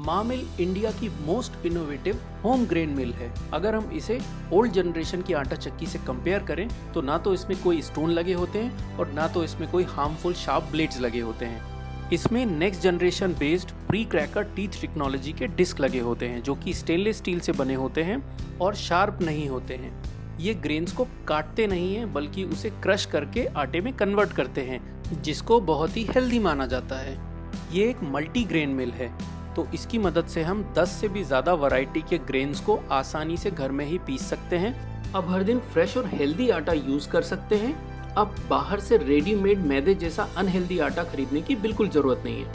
माँ मिल इंडिया की most innovative home grain मिल है। अगर हम इसे ओल्ड जनरेशन की आटा चक्की से कंपेयर करें तो ना तो इसमें कोई स्टोन लगे होते हैं और ना तो इसमें कोई हार्मफुल शार्प ब्लेड्स लगे होते हैं। इसमें next generation based pre cracker teeth technology के डिस्क लगे होते हैं जो कि स्टेनलेस स्टील से बने होते हैं और शार्प नहीं होते हैं। ये ग्रेन्स को काटते नहीं हैं बल्कि उसे क्रश करके आटे में कन्वर्ट करते हैं, जिसको बहुत ही हेल्दी माना जाता है। ये एक मल्टी ग्रेन मिल है, तो इसकी मदद से हम 10 से भी ज़्यादा वैरायटी के ग्रेन्स को आसानी से घर में ही पीस सकते हैं। अब हर दिन फ्रेश और हेल्दी आटा यूज़ कर सकते हैं। अब बाहर से रेडीमेड मैदे जैसा अनहेल्दी आटा खरीदने की बिल्कुल ज़रूरत नहीं है।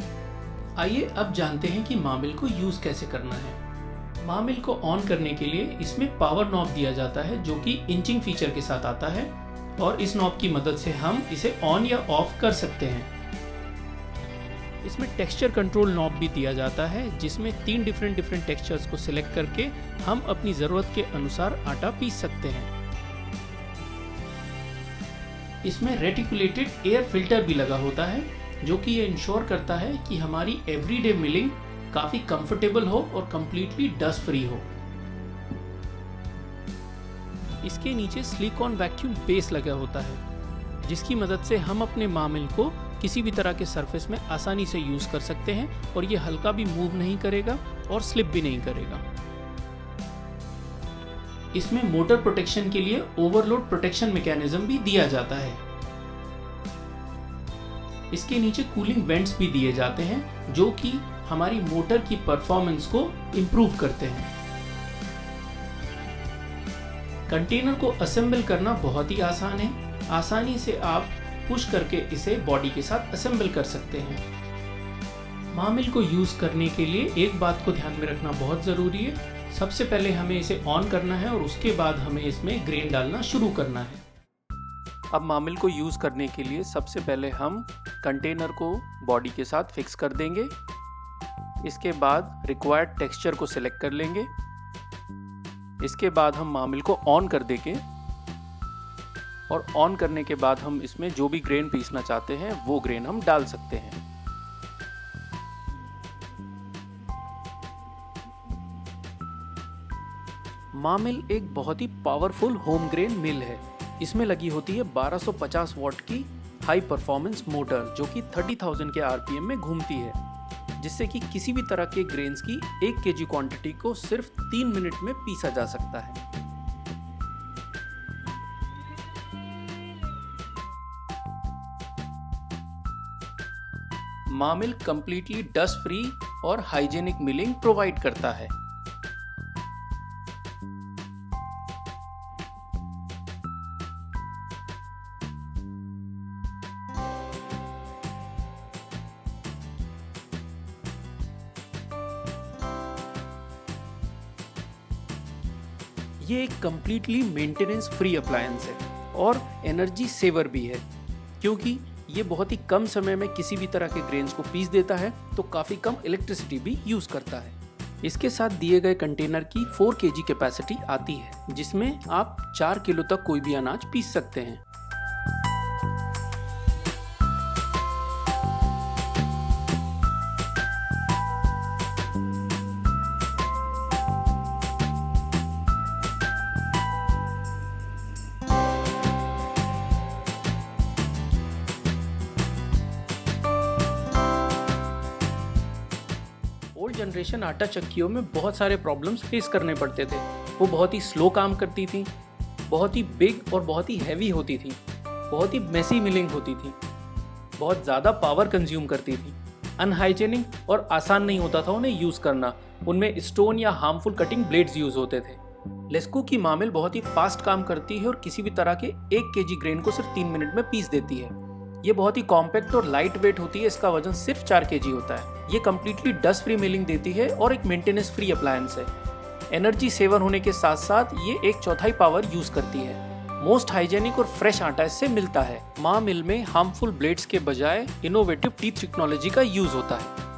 आइए अब जानते हैं कि माँ मिल को यूज़ कैसे करना है। माँ मिल को ऑन करने के लिए इसमें पावर नॉब दिया जाता है जो कि इंचिंग फीचर के साथ आता है और इस नॉब की मदद से हम इसे ऑन या ऑफ कर सकते हैं। इसमें टेक्सचर कंट्रोल नॉब भी दिया जाता है जिसमें 3 डिफरेंट टेक्सचर्स को सिलेक्ट करके हम अपनी ज़रूरत के अनुसार आटा पीस सकते हैं। इसमें रेटिकुलेटेड एयर फिल्टर भी लगा होता है जो कि ये इंश्योर करता है कि हमारी एवरीडे मिलिंग काफ़ी कंफर्टेबल हो और कंप्लीटली डस्ट फ्री हो। इसके नीचे सिलिकॉन वैक्यूम बेस लगा होता है जिसकी मदद से हम अपने माँ मिल को किसी भी तरह के सरफेस में आसानी से यूज़ कर सकते हैं और ये हल्का भी मूव नहीं करेगा और स्लिप भी नहीं करेगा। इसमें मोटर प्रोटेक्शन के लिए ओवरलोड प्रोटेक्शन मैकेनिज्म भी दिया जाता है। इसके नीचे कूलिंग वेंट्स भी दिए जाते हैं जो कि हमारी मोटर की परफॉर्मेंस को इम्प्रूव करते हैं। कंटेनर को असेंबल करना बहुत ही आसान है। आसानी से आप पुश करके इसे बॉडी के साथ असेंबल कर सकते हैं। माँ मिल को यूज़ करने के लिए एक बात को ध्यान में रखना बहुत ज़रूरी है। सबसे पहले हमें इसे ऑन करना है और उसके बाद हमें इसमें ग्रेन डालना शुरू करना है। अब माँ मिल को यूज़ करने के लिए सबसे पहले हम कंटेनर को बॉडी के साथ फिक्स कर देंगे। इसके बाद रिक्वायर्ड टेक्सचर को सिलेक्ट कर लेंगे। इसके बाद हम माँ मिल को ऑन कर देंगे और ऑन करने के बाद हम इसमें जो भी ग्रेन पीसना चाहते हैं वो ग्रेन हम डाल सकते हैं। माँ मिल एक बहुत ही पावरफुल होम ग्रेन मिल है। इसमें लगी होती है 1250 वॉट की हाई परफॉर्मेंस मोटर जो कि 30,000 के आरपीएम में घूमती है, जिससे कि किसी भी तरह के ग्रेन्स की 1 केजी क्वांटिटी को सिर्फ 3 मिनट में पीसा जा सकता है। माँ मिल कंप्लीटली डस्ट फ्री और हाइजेनिक मिलिंग प्रोवाइड करता है। ये एक कंप्लीटली मेंटेनेंस फ्री अप्लायंस है और एनर्जी सेवर भी है क्योंकि ये बहुत ही कम समय में किसी भी तरह के ग्रेन्स को पीस देता है, तो काफ़ी कम इलेक्ट्रिसिटी भी यूज़ करता है। इसके साथ दिए गए कंटेनर की 4 केजी कैपेसिटी आती है जिसमें आप 4 किलो तक कोई भी अनाज पीस सकते हैं। ओल्ड जनरेशन आटा चक्कियों में बहुत सारे प्रॉब्लम्स फेस करने पड़ते थे। वो बहुत ही स्लो काम करती थी, बहुत ही बिग और बहुत ही हैवी होती थी, बहुत ही मेसी मिलिंग होती थी, बहुत ज़्यादा पावर कंज्यूम करती थी, अनहाइजेनिक और आसान नहीं होता था उन्हें यूज़ करना। उनमें स्टोन या हार्मफुल कटिंग ब्लेड्स यूज़ होते थे। लेस्को की माँ मिल बहुत ही फास्ट काम करती है और किसी भी तरह के 1 केजी ग्रेन को सिर्फ 3 मिनट में पीस देती है। ये बहुत ही कॉम्पैक्ट और लाइट वेट होती है। इसका वजन सिर्फ 4 केजी होता है। ये कम्प्लीटली डस्ट फ्री मिलिंग देती है और एक मेंटेनेंस फ्री अप्लायंस है। एनर्जी सेवर होने के साथ साथ ये 1/4 पावर यूज करती है। मोस्ट हाइजेनिक और फ्रेश आटा इससे मिलता है। माँ मिल में हार्मफुल ब्लेड्स के बजाय इनोवेटिव टीथ टेक्नोलॉजी का यूज होता है।